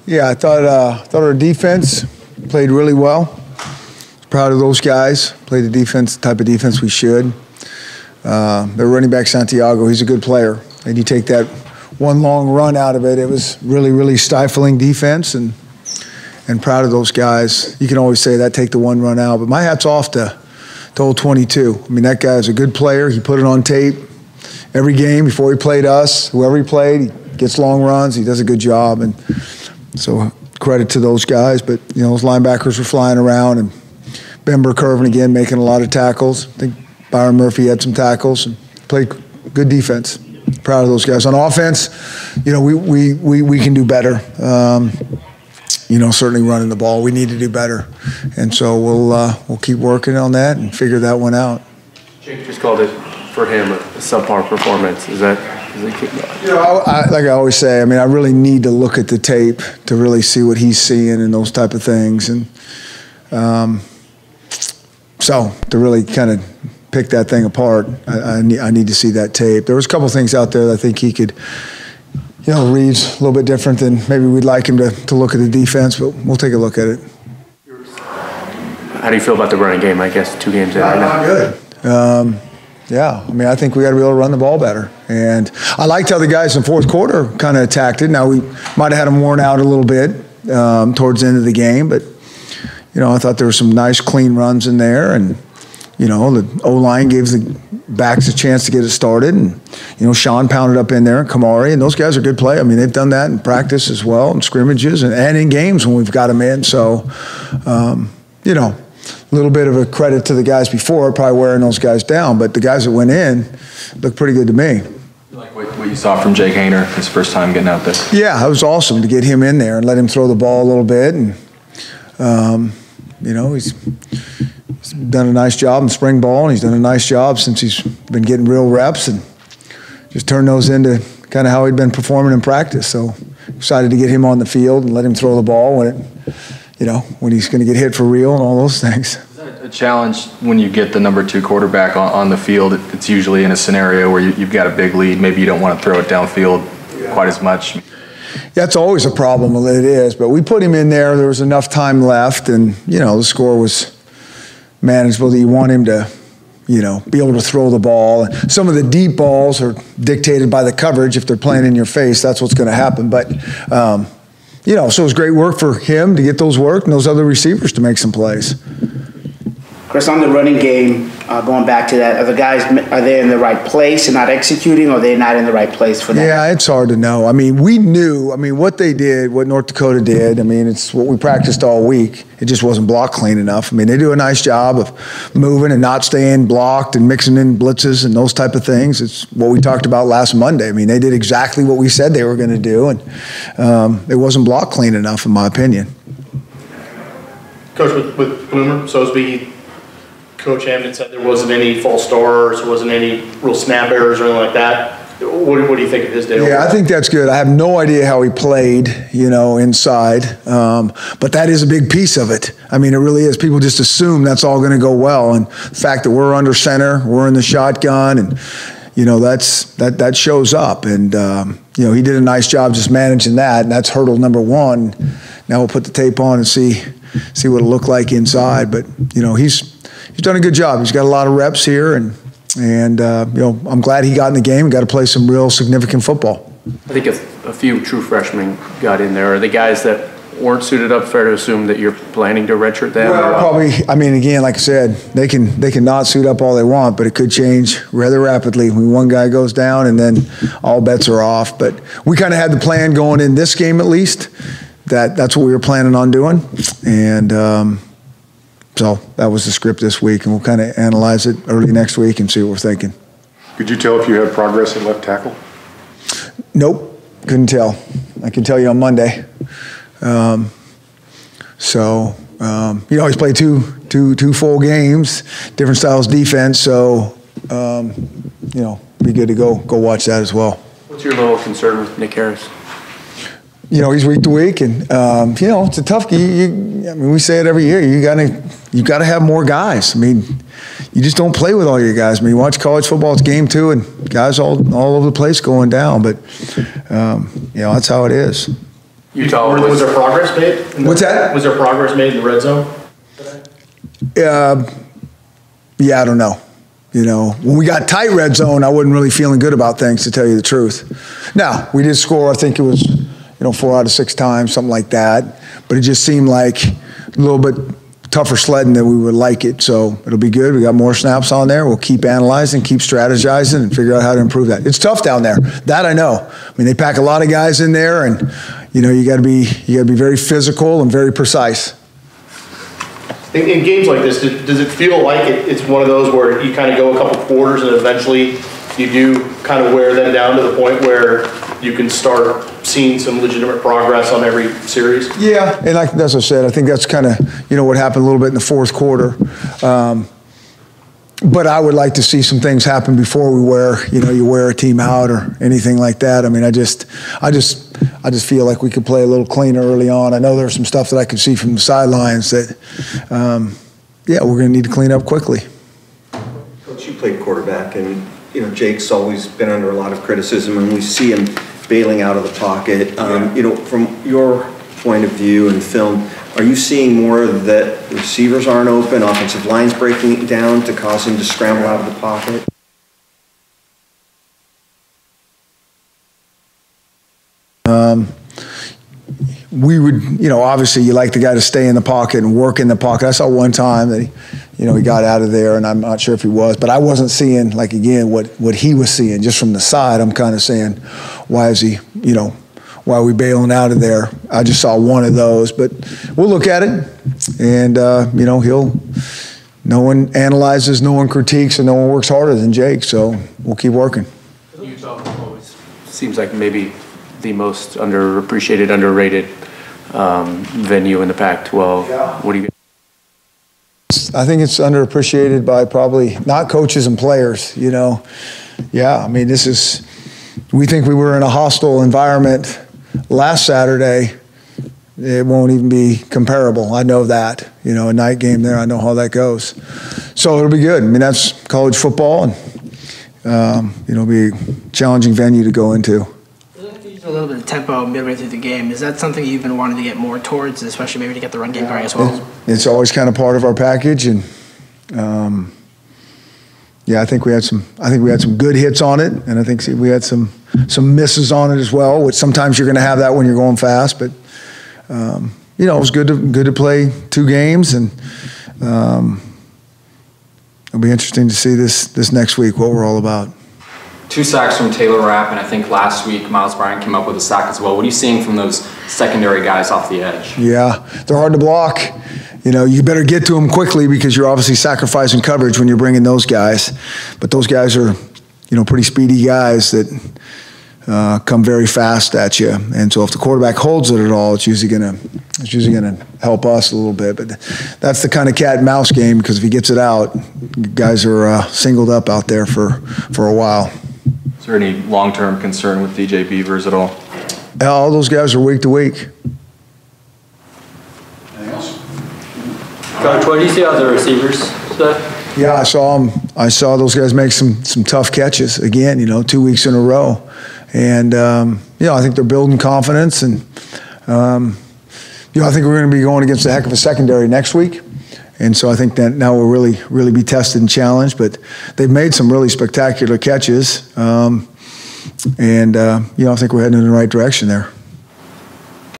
Yeah, I thought our defense played really well. Proud of those guys. Played the type of defense we should. Their running back Santiago, he's a good player. And you take that one long run out of it, it was really, really stifling defense. And proud of those guys. You can always say that, take the one run out. But my hat's off to old 22. I mean, that guy's a good player. He put it on tape every game before he played us. Whoever he played, he gets long runs. He does a good job. And so credit to those guys. But, those linebackers were flying around. And Bember curving again, making a lot of tackles. I think Byron Murphy had some tackles and played good defense. Proud of those guys. On offense, we can do better. Certainly running the ball, we need to do better, and so we'll keep working on that and figure that one out. Jake just called it for him a subpar performance. Is it? Like I always say, I mean, I really need to look at the tape to really see what he's seeing and those type of things, and so to really kind of pick that thing apart, I need to see that tape. There was a couple things out there that I think he could. Reed's a little bit different than maybe we'd like him to look at the defense, but we'll take a look at it. How do you feel about the running game, I guess, 2 games in right now? Good. Yeah, I mean, I think we got to be able to run the ball better. And I liked how the guys in the fourth quarter kind of attacked it. Now, we might have had them worn out a little bit towards the end of the game, but, I thought there were some nice, clean runs in there. And, the O-line gave the backs a chance to get it started. And, Sean pounded up in there, and Kamari, and those guys are good play. I mean, they've done that in practice as well, in scrimmages and in games when we've got them in. So, a little bit of a credit to the guys before, probably wearing those guys down. But the guys that went in looked pretty good to me. You like what you saw from Jake Haener his first time getting out there? Yeah, it was awesome to get him in there and let him throw the ball a little bit. And, he's done a nice job in spring ball, and he's done a nice job since he's been getting real reps and just turned those into kind of how he'd been performing in practice. So excited to get him on the field and let him throw the ball when he's going to get hit for real and all those things. Is that a challenge when you get the number 2 quarterback on the field? It's usually in a scenario where you've got a big lead. Maybe you don't want to throw it downfield quite as much. That's always a problem. It is. But we put him in there. There was enough time left, and, the score was manageable that you want him to, be able to throw the ball. And some of the deep balls are dictated by the coverage. If they're playing in your face, that's what's going to happen. But, so it was great work for him to get those work and those other receivers to make some plays. Chris, on the running game, going back to that, are they in the right place and not executing, or are they not in the right place for that? Yeah, it's hard to know. I mean, we knew, what they did, what North Dakota did, it's what we practiced all week. It just wasn't blocked clean enough. They do a nice job of moving and not staying blocked and mixing in blitzes and those type of things. It's what we talked about last Monday. They did exactly what we said they were going to do, and it wasn't blocked clean enough, in my opinion. Coach, with Bloomer, Sosby, Coach Hamden said there wasn't any false starts, there wasn't any real snap errors or anything like that. What do you think of his day? Yeah, I think that's good. I have no idea how he played, inside. But that is a big piece of it. It really is. People just assume that's all going to go well. And the fact that we're under center, we're in the shotgun, and, that shows up. And, he did a nice job just managing that. And that's hurdle number 1. Now we'll put the tape on and see what it'll look like inside. But, he's done a good job. He's got a lot of reps here, and I'm glad he got in the game and got to play some real significant football. I think a few true freshmen got in there. Are the guys that weren't suited up fair to assume that you're planning to redshirt them? Well, probably. Again, like I said, they can not suit up all they want, but it could change rather rapidly when one guy goes down, and then all bets are off. But we kind of had the plan going in this game, at least, that's what we were planning on doing, and. So that was the script this week, and we'll kind of analyze it early next week and see what we're thinking. Could you tell if you had progress at left tackle? Nope, couldn't tell. I can tell you on Monday. He's played two full games, different styles of defense, so be good to go watch that as well. What's your little concern with Nick Harris? He's week to week, and it's a tough. We say it every year. You got to have more guys. You just don't play with all your guys. You watch college football; it's game 2, and guys all over the place going down. But that's how it is. Utah Was there progress made? What's that? Was there progress made in the red zone today? Yeah, I don't know. You know, when we got tight red zone, I wasn't really feeling good about things, to tell you the truth. Now, we did score, I think it was, 4 out of 6 times, something like that. But it just seemed like a little bit tougher sledding than we would like it. So it'll be good. We got more snaps on there. We'll keep analyzing, keep strategizing, and figure out how to improve that. It's tough down there. That I know. I mean, they pack a lot of guys in there, and you got to be very physical and very precise. In games like this, does it feel like it's one of those where you kind of go a couple quarters and eventually you do kind of wear them down to the point where you can start seeing some legitimate progress on every series? Yeah, and as I said, I think that's kind of what happened a little bit in the fourth quarter. But I would like to see some things happen before we wear a team out or anything like that. I mean, I just feel like we could play a little cleaner early on. I know there's some stuff that I could see from the sidelines that, we're going to need to clean up quickly. Coach, you played quarterback, and Jake's always been under a lot of criticism, and we see him bailing out of the pocket. From your point of view and film, are you seeing more that receivers aren't open, offensive lines breaking down to cause him to scramble out of the pocket? We would, obviously you like the guy to stay in the pocket and work in the pocket. I saw one time that he got out of there, and I'm not sure if he was, but I wasn't seeing, what he was seeing just from the side. I'm kind of saying, why is he, why are we bailing out of there? I just saw one of those, but we'll look at it, and no one analyzes, no one critiques, and no one works harder than Jake, so we'll keep working. Utah always seems like maybe the most underappreciated, underrated venue in the Pac-12. Yeah. What do you? I think it's underappreciated by probably not coaches and players. Yeah. I mean, we think we were in a hostile environment last Saturday. It won't even be comparable. I know that. A night game there. I know how that goes. So it'll be good. I mean, that's college football, and it'll be a challenging venue to go into. A little bit of tempo midway through the game. Is that something you've been wanting to get more towards, especially maybe to get the run game going as well? It's always kind of part of our package, and I think we had some good hits on it, and I think we had some misses on it as well. Which sometimes you're going to have that when you're going fast, but it was good to play 2 games, and it'll be interesting to see this next week what we're all about. 2 sacks from Taylor Rapp, and I think last week Miles Bryant came up with a sack as well. What are you seeing from those secondary guys off the edge? Yeah, they're hard to block. You better get to them quickly because you're obviously sacrificing coverage when you're bringing those guys. But those guys are, pretty speedy guys that come very fast at you. And so if the quarterback holds it at all, it's usually gonna help us a little bit. But that's the kind of cat and mouse game, because if he gets it out, guys are singled up out there for a while. Is there any long-term concern with DJ Beavers at all? All those guys are week to week. Anything else? Coach, what do you see out of the receivers today? Yeah, I saw them. I saw those guys make some tough catches again. 2 weeks in a row, and I think they're building confidence, and I think we're going to be going against a heck of a secondary next week. And so I think that now we'll really be tested and challenged. But they've made some really spectacular catches, and I think we're heading in the right direction there.